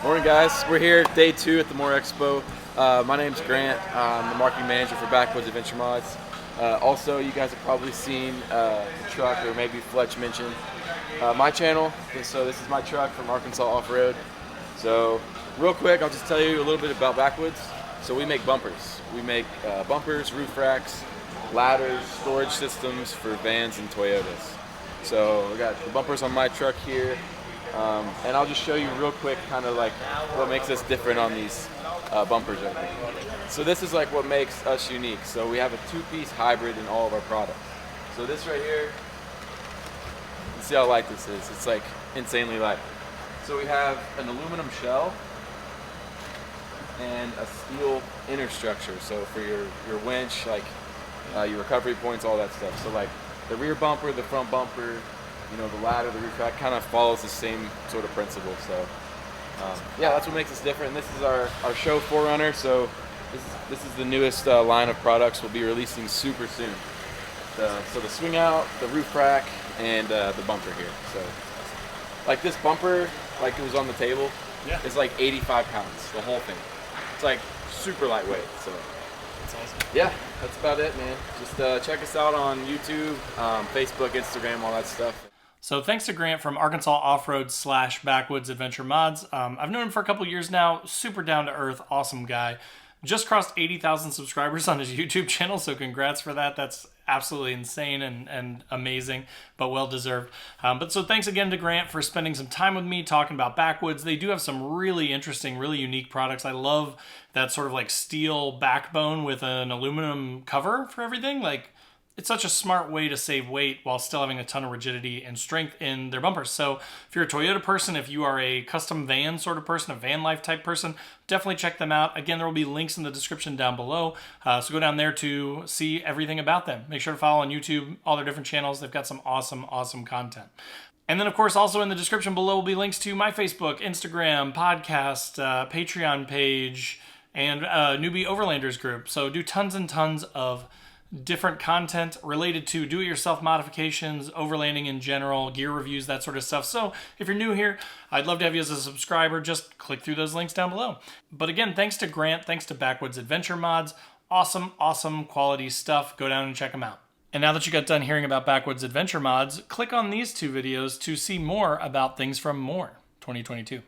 Morning guys, we're here day 2 at the MOORE Expo. My name's Grant, I'm the marketing manager for Backwoods Adventure Mods. Also, you guys have probably seen the truck, or maybe Fletch mentioned my channel. So this is my truck from Arkansas Off-Road. So real quick, I'll just tell you a little bit about Backwoods. So we make bumpers. We make bumpers, roof racks, ladders, storage systems for vans and Toyotas. So we got the bumpers on my truck here. And I'll just show you real quick kind of like what makes us different on these bumpers right here. So this is like what makes us unique. So we have a 2-piece hybrid in all of our products. So this right here, you see how light this is. It's like insanely light. So we have an aluminum shell and a steel inner structure. So for your winch, like your recovery points, all that stuff. So like the rear bumper, the front bumper, you know, the ladder, the roof rack kind of follows the same sort of principle. So yeah, that's what makes us different. And this is our show forerunner. So this is the newest line of products we'll be releasing super soon. So the swing out, the roof rack, and the bumper here. So like this bumper, like it was on the table, yeah, it's like 85 pounds, the whole thing. It's like super lightweight. So that's awesome. Yeah, that's about it, man. Just check us out on YouTube, Facebook, Instagram, all that stuff. So thanks to Grant from Arkansas Off-Road / Backwoods Adventure Mods. I've known him for a couple years now. Super down to earth, awesome guy. Just crossed 80,000 subscribers on his YouTube channel, so congrats for that. That's absolutely insane and amazing, but well deserved. But so thanks again to Grant for spending some time with me talking about Backwoods. They do have some really interesting, really unique products. I love that sort of like steel backbone with an aluminum cover for everything. Like, it's such a smart way to save weight while still having a ton of rigidity and strength in their bumpers. So if you're a Toyota person, if you are a custom van sort of person, a van life type person, definitely check them out. Again, there will be links in the description down below. So go down there to see everything about them. Make sure to follow on YouTube, all their different channels. They've got some awesome, awesome content. And then, of course, also in the description below will be links to my Facebook, Instagram, podcast, Patreon page, and Newbie Overlanders group. So do tons and tons of different content related to do-it-yourself modifications, overlanding in general, gear reviews, that sort of stuff. So if you're new here, I'd love to have you as a subscriber. Just click through those links down below. But again, thanks to Grant, thanks to Backwoods Adventure Mods. Awesome, awesome quality stuff. Go down and check them out. And now that you got done hearing about Backwoods Adventure Mods, click on these 2 videos to see more about things from MOORE 2022.